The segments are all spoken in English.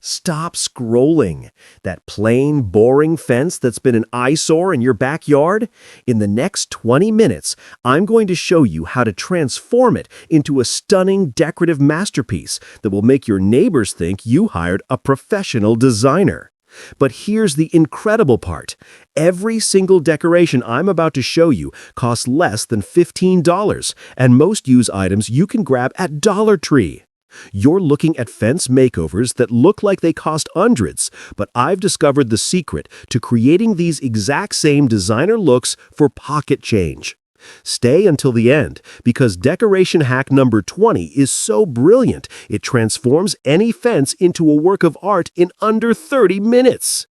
Stop scrolling. That plain, boring fence that's been an eyesore in your backyard? In the next 20 minutes, I'm going to show you how to transform it into a stunning decorative masterpiece that will make your neighbors think you hired a professional designer. But here's the incredible part. Every single decoration I'm about to show you costs less than $15, and most used items you can grab at Dollar Tree. You're looking at fence makeovers that look like they cost hundreds, but I've discovered the secret to creating these exact same designer looks for pocket change. Stay until the end, because decoration hack number 20 is so brilliant it transforms any fence into a work of art in under 30 minutes.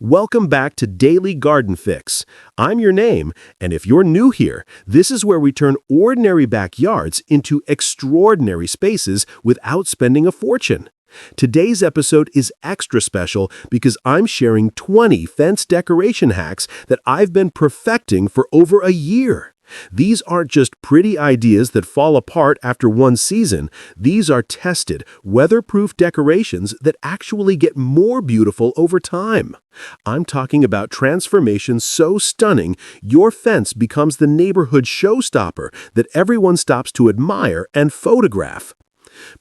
Welcome back to Daily Garden Fix. I'm your name, and if you're new here, this is where we turn ordinary backyards into extraordinary spaces without spending a fortune. Today's episode is extra special because I'm sharing 20 fence decoration hacks that I've been perfecting for over a year. These aren't just pretty ideas that fall apart after one season. These are tested, weatherproof decorations that actually get more beautiful over time. I'm talking about transformations so stunning, your fence becomes the neighborhood showstopper that everyone stops to admire and photograph.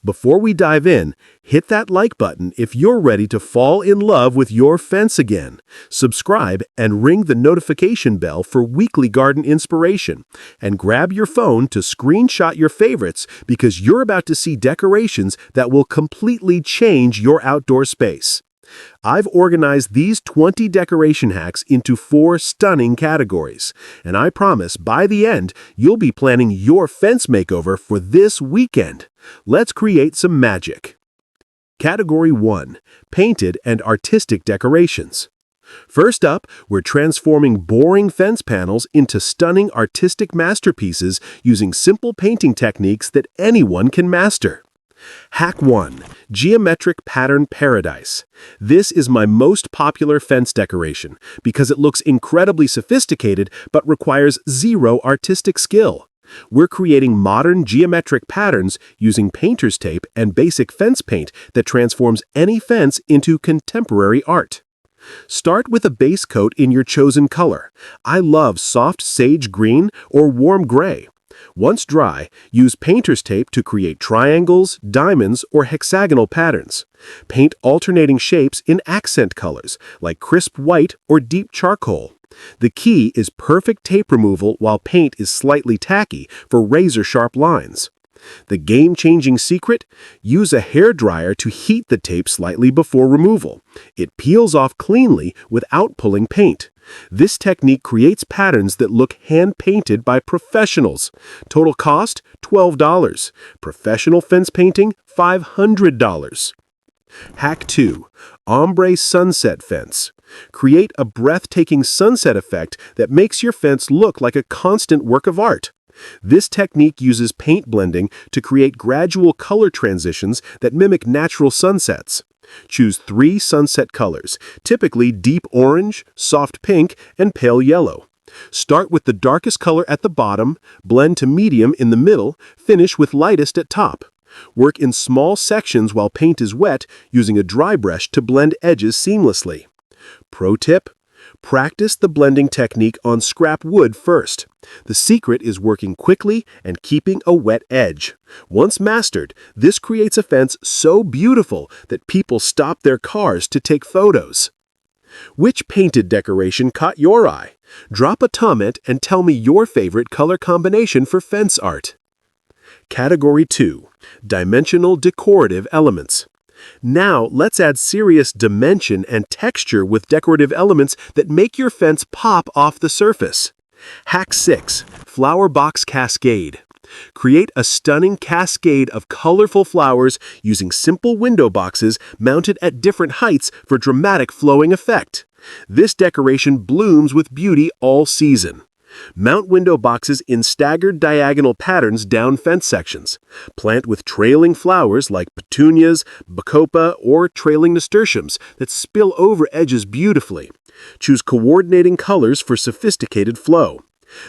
Before we dive in, hit that like button if you're ready to fall in love with your fence again. Subscribe and ring the notification bell for weekly garden inspiration. And grab your phone to screenshot your favorites because you're about to see decorations that will completely change your outdoor space. I've organized these 20 decoration hacks into 4 stunning categories, and I promise by the end, you'll be planning your fence makeover for this weekend. Let's create some magic. Category 1. Painted and artistic decorations. First up, we're transforming boring fence panels into stunning artistic masterpieces using simple painting techniques that anyone can master. Hack 1. Geometric Pattern Paradise. This is my most popular fence decoration because it looks incredibly sophisticated but requires zero artistic skill. We're creating modern geometric patterns using painter's tape and basic fence paint that transforms any fence into contemporary art. Start with a base coat in your chosen color. I love soft sage green or warm gray. Once dry, use painter's tape to create triangles, diamonds, or hexagonal patterns. Paint alternating shapes in accent colors, like crisp white or deep charcoal. The key is perfect tape removal while paint is slightly tacky for razor-sharp lines. The game-changing secret? Use a hairdryer to heat the tape slightly before removal. It peels off cleanly without pulling paint. This technique creates patterns that look hand-painted by professionals. Total cost, $12. Professional fence painting, $500. Hack 2. Ombre Sunset Fence. Create a breathtaking sunset effect that makes your fence look like a constant work of art. This technique uses paint blending to create gradual color transitions that mimic natural sunsets. Choose 3 sunset colors, typically deep orange, soft pink, and pale yellow. Start with the darkest color at the bottom, blend to medium in the middle, finish with lightest at top. Work in small sections while paint is wet, using a dry brush to blend edges seamlessly. Pro tip: practice the blending technique on scrap wood first. The secret is working quickly and keeping a wet edge. Once mastered, this creates a fence so beautiful that people stop their cars to take photos. Which painted decoration caught your eye? Drop a comment and tell me your favorite color combination for fence art. Category 2. Dimensional decorative elements. Now, let's add serious dimension and texture with decorative elements that make your fence pop off the surface. Hack 6. Flower Box Cascade. Create a stunning cascade of colorful flowers using simple window boxes mounted at different heights for dramatic flowing effect. This decoration blooms with beauty all season. Mount window boxes in staggered diagonal patterns down fence sections. Plant with trailing flowers like petunias, bacopa, or trailing nasturtiums that spill over edges beautifully. Choose coordinating colors for sophisticated flow.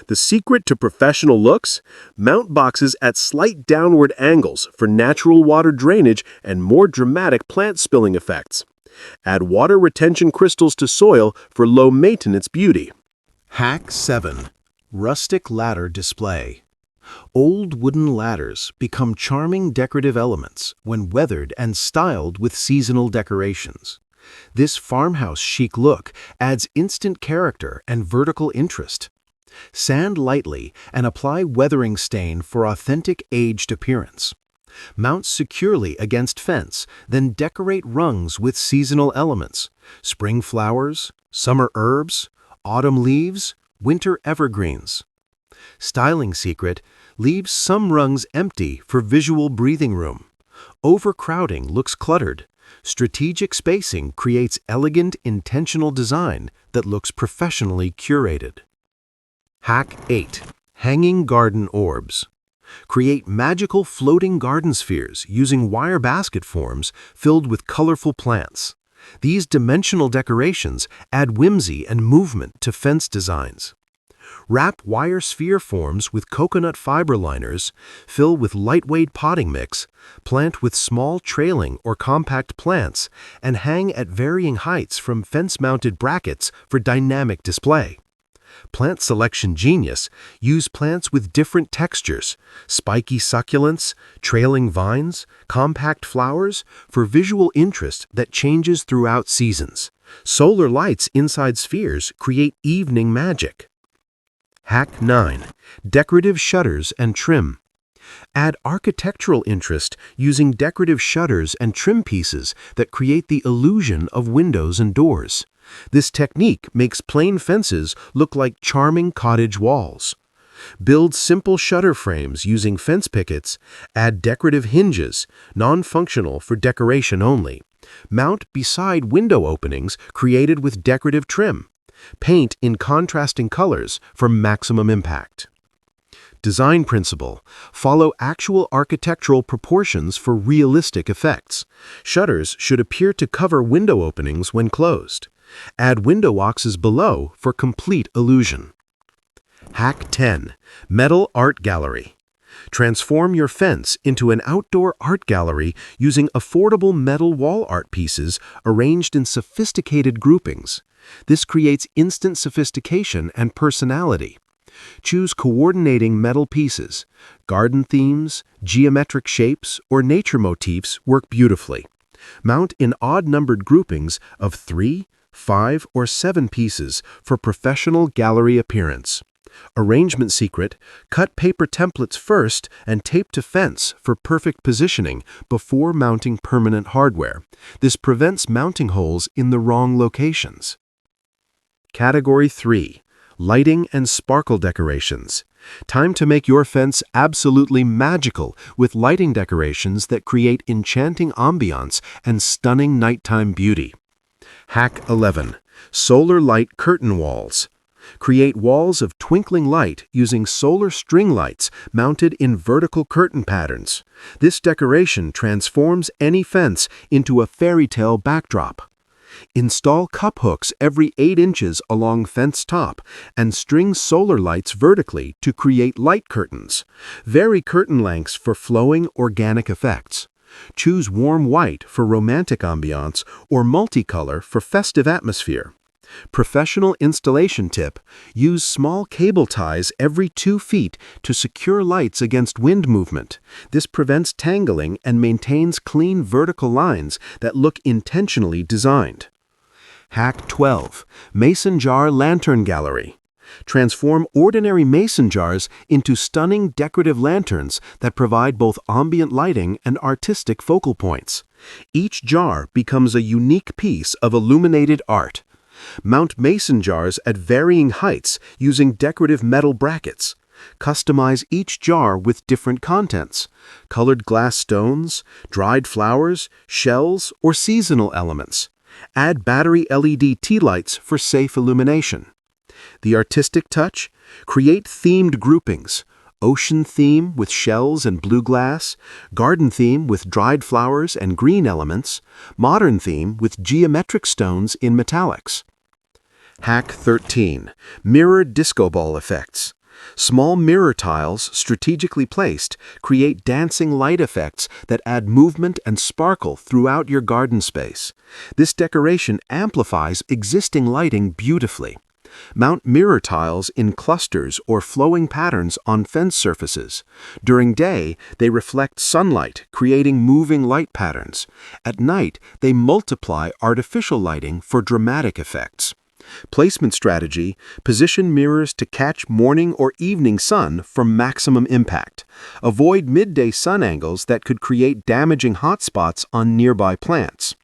The secret to professional looks? Mount boxes at slight downward angles for natural water drainage and more dramatic plant spilling effects. Add water retention crystals to soil for low-maintenance beauty. Hack 7. Rustic Ladder Display. Old wooden ladders become charming decorative elements when weathered and styled with seasonal decorations. This farmhouse chic look adds instant character and vertical interest. Sand lightly and apply weathering stain for authentic aged appearance. Mount securely against fence, then decorate rungs with seasonal elements: spring flowers, summer herbs, autumn leaves, winter evergreens. Styling secret: leave some rungs empty for visual breathing room. Overcrowding looks cluttered. Strategic spacing creates elegant, intentional design that looks professionally curated. Hack 8. Hanging Garden Orbs. Create magical floating garden spheres using wire basket forms filled with colorful plants. These dimensional decorations add whimsy and movement to fence designs. Wrap wire sphere forms with coconut fiber liners, fill with lightweight potting mix, plant with small trailing or compact plants, and hang at varying heights from fence-mounted brackets for dynamic display. Plant selection genius: use plants with different textures, spiky succulents, trailing vines, compact flowers, for visual interest that changes throughout seasons. Solar lights inside spheres create evening magic. Hack 9. Decorative Shutters and Trim. Add architectural interest using decorative shutters and trim pieces that create the illusion of windows and doors. This technique makes plain fences look like charming cottage walls. Build simple shutter frames using fence pickets. Add decorative hinges, non-functional for decoration only. Mount beside window openings created with decorative trim. Paint in contrasting colors for maximum impact. Design principle: follow actual architectural proportions for realistic effects. Shutters should appear to cover window openings when closed. Add window boxes below for complete illusion. Hack 10. Metal Art Gallery. Transform your fence into an outdoor art gallery using affordable metal wall art pieces arranged in sophisticated groupings. This creates instant sophistication and personality. Choose coordinating metal pieces. Garden themes, geometric shapes, or nature motifs work beautifully. Mount in odd-numbered groupings of 3, 5, or 7 pieces for professional gallery appearance. Arrangement secret: cut paper templates first and tape to fence for perfect positioning before mounting permanent hardware. This prevents mounting holes in the wrong locations. Category 3. Lighting and Sparkle Decorations. Time to make your fence absolutely magical with lighting decorations that create enchanting ambiance and stunning nighttime beauty. Hack 11. Solar Light Curtain Walls. Create walls of twinkling light using solar string lights mounted in vertical curtain patterns. This decoration transforms any fence into a fairy tale backdrop. Install cup hooks every 8 inches along fence top and string solar lights vertically to create light curtains. Vary curtain lengths for flowing, organic effects. Choose warm white for romantic ambiance or multicolor for festive atmosphere. Professional installation tip: use small cable ties every 2 feet to secure lights against wind movement. This prevents tangling and maintains clean vertical lines that look intentionally designed. Hack 12. Mason Jar Lantern Gallery. Transform ordinary mason jars into stunning decorative lanterns that provide both ambient lighting and artistic focal points. Each jar becomes a unique piece of illuminated art. Mount mason jars at varying heights using decorative metal brackets. Customize each jar with different contents: colored glass stones, dried flowers, shells, or seasonal elements. Add battery LED tea lights for safe illumination. The artistic touch: create themed groupings: ocean theme with shells and blue glass, garden theme with dried flowers and green elements, modern theme with geometric stones in metallics. Hack 13. Mirror disco ball effects. Small mirror tiles, strategically placed, create dancing light effects that add movement and sparkle throughout your garden space. This decoration amplifies existing lighting beautifully. Mount mirror tiles in clusters or flowing patterns on fence surfaces. During day, they reflect sunlight, creating moving light patterns. At night, they multiply artificial lighting for dramatic effects. Placement strategy: position mirrors to catch morning or evening sun for maximum impact. Avoid midday sun angles that could create damaging hotspots on nearby plants.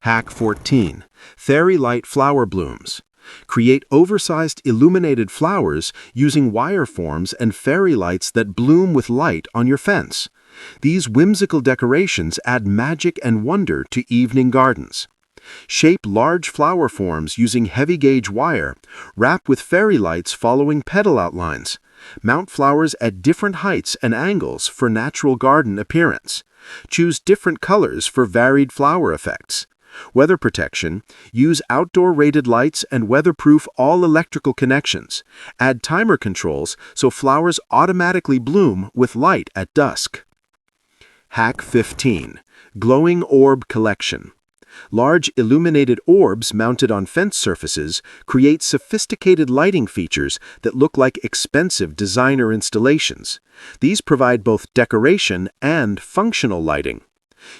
Hack 14. Fairy light flower blooms. Create oversized illuminated flowers using wire forms and fairy lights that bloom with light on your fence. These whimsical decorations add magic and wonder to evening gardens. Shape large flower forms using heavy-gauge wire. Wrap with fairy lights following petal outlines. Mount flowers at different heights and angles for natural garden appearance. Choose different colors for varied flower effects. Weather protection: use outdoor rated lights and weatherproof all electrical connections. Add timer controls so flowers automatically bloom with light at dusk. Hack 15. Glowing orb collection. Large illuminated orbs mounted on fence surfaces create sophisticated lighting features that look like expensive designer installations. These provide both decoration and functional lighting.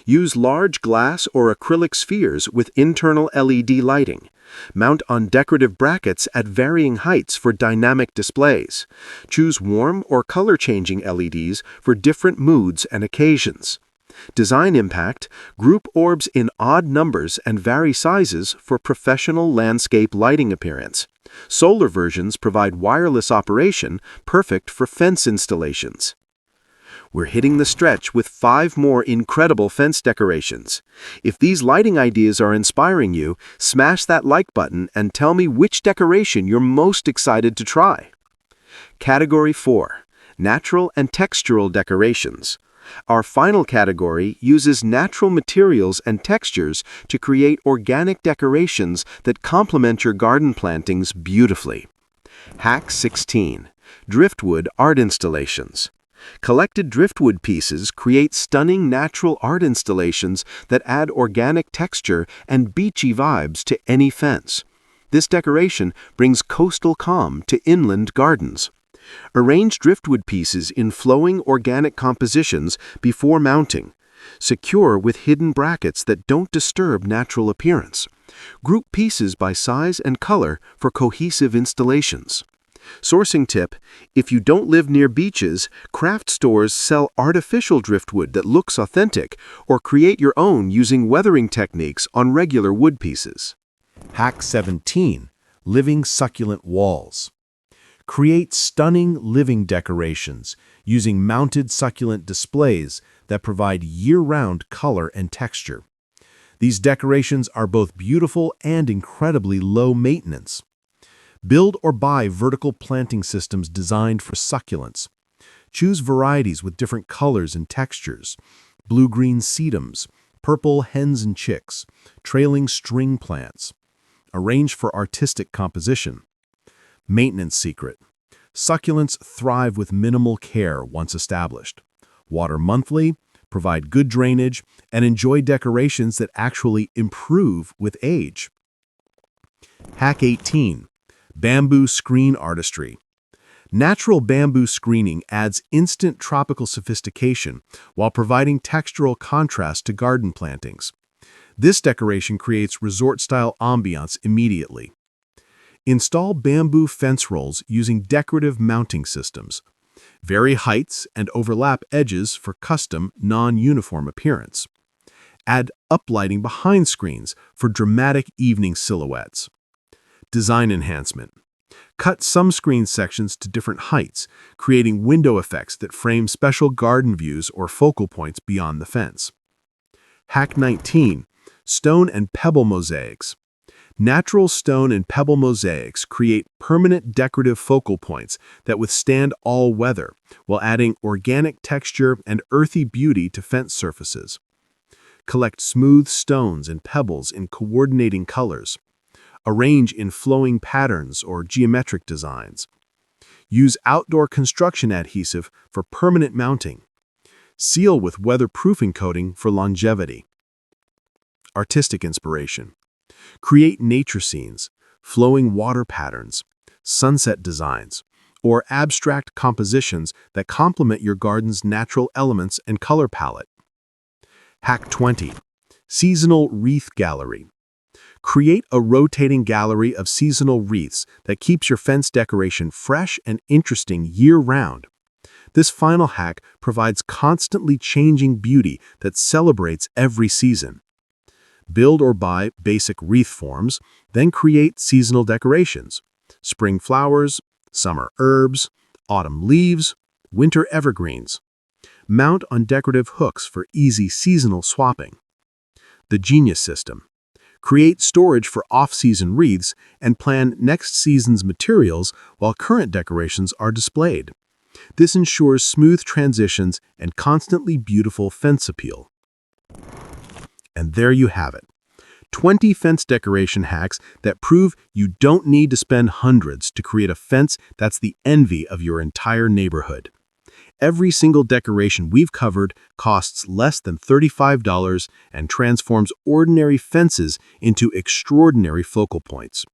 Use large glass or acrylic spheres with internal LED lighting. Mount on decorative brackets at varying heights for dynamic displays. Choose warm or color-changing LEDs for different moods and occasions. Design impact: group orbs in odd numbers and vary sizes for professional landscape lighting appearance. Solar versions provide wireless operation, perfect for fence installations. We're hitting the stretch with 5 more incredible fence decorations. If these lighting ideas are inspiring you, smash that like button and tell me which decoration you're most excited to try. Category 4. Natural and textural decorations. Our final category uses natural materials and textures to create organic decorations that complement your garden plantings beautifully. Hack 16. Driftwood art installations. Collected driftwood pieces create stunning natural art installations that add organic texture and beachy vibes to any fence. This decoration brings coastal calm to inland gardens. Arrange driftwood pieces in flowing organic compositions before mounting. Secure with hidden brackets that don't disturb natural appearance. Group pieces by size and color for cohesive installations. Sourcing tip: if you don't live near beaches, craft stores sell artificial driftwood that looks authentic, or create your own using weathering techniques on regular wood pieces. Hack 17. Living succulent walls. Create stunning living decorations using mounted succulent displays that provide year-round color and texture. These decorations are both beautiful and incredibly low maintenance. Build or buy vertical planting systems designed for succulents. Choose varieties with different colors and textures: blue-green sedums, purple hens and chicks, trailing string plants. Arrange for artistic composition. Maintenance secret: succulents thrive with minimal care once established. Water monthly, provide good drainage, and enjoy decorations that actually improve with age. Hack 18. Bamboo screen artistry. Natural bamboo screening adds instant tropical sophistication while providing textural contrast to garden plantings. This decoration creates resort-style ambiance immediately. Install bamboo fence rolls using decorative mounting systems. Vary heights and overlap edges for custom, non-uniform appearance. Add uplighting behind screens for dramatic evening silhouettes. Design enhancement: cut some screen sections to different heights, creating window effects that frame special garden views or focal points beyond the fence. Hack 19. Stone and pebble mosaics. Natural stone and pebble mosaics create permanent decorative focal points that withstand all weather, while adding organic texture and earthy beauty to fence surfaces. Collect smooth stones and pebbles in coordinating colors. Arrange in flowing patterns or geometric designs. Use outdoor construction adhesive for permanent mounting. Seal with weatherproofing coating for longevity. Artistic inspiration. Create nature scenes, flowing water patterns, sunset designs, or abstract compositions that complement your garden's natural elements and color palette. Hack 20. Seasonal Wreath Gallery. Create a rotating gallery of seasonal wreaths that keeps your fence decoration fresh and interesting year-round. This final hack provides constantly changing beauty that celebrates every season. Build or buy basic wreath forms, then create seasonal decorations. Spring flowers, summer herbs, autumn leaves, winter evergreens. Mount on decorative hooks for easy seasonal swapping. The Genius System. Create storage for off-season wreaths and plan next season's materials while current decorations are displayed. This ensures smooth transitions and constantly beautiful fence appeal. And there you have it. 20 fence decoration hacks that prove you don't need to spend hundreds to create a fence that's the envy of your entire neighborhood. Every single decoration we've covered costs less than $35 and transforms ordinary fences into extraordinary focal points.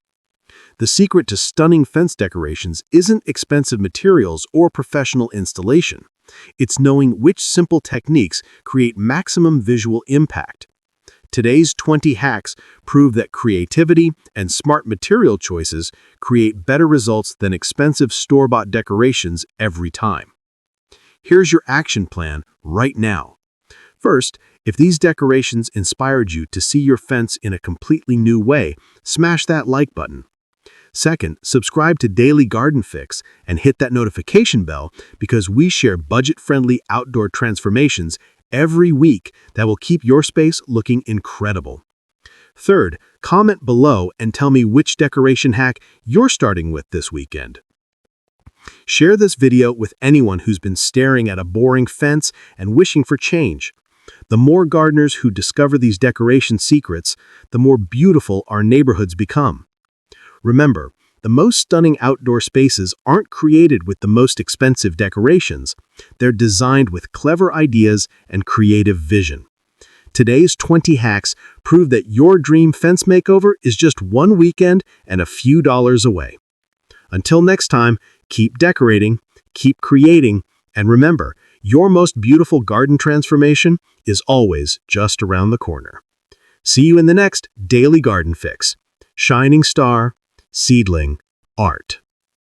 The secret to stunning fence decorations isn't expensive materials or professional installation. It's knowing which simple techniques create maximum visual impact. Today's 20 hacks prove that creativity and smart material choices create better results than expensive store-bought decorations every time. Here's your action plan right now. First, if these decorations inspired you to see your fence in a completely new way, smash that like button. Second, subscribe to Daily Garden Fix and hit that notification bell because we share budget-friendly outdoor transformations every week that will keep your space looking incredible. Third, comment below and tell me which decoration hack you're starting with this weekend. Share this video with anyone who's been staring at a boring fence and wishing for change. The more gardeners who discover these decoration secrets, the more beautiful our neighborhoods become. Remember, the most stunning outdoor spaces aren't created with the most expensive decorations. They're designed with clever ideas and creative vision. Today's 20 hacks prove that your dream fence makeover is just one weekend and a few dollars away. Until next time, keep decorating, keep creating, and remember, your most beautiful garden transformation is always just around the corner. See you in the next Daily Garden Fix. Shining Star, Seedling, Art.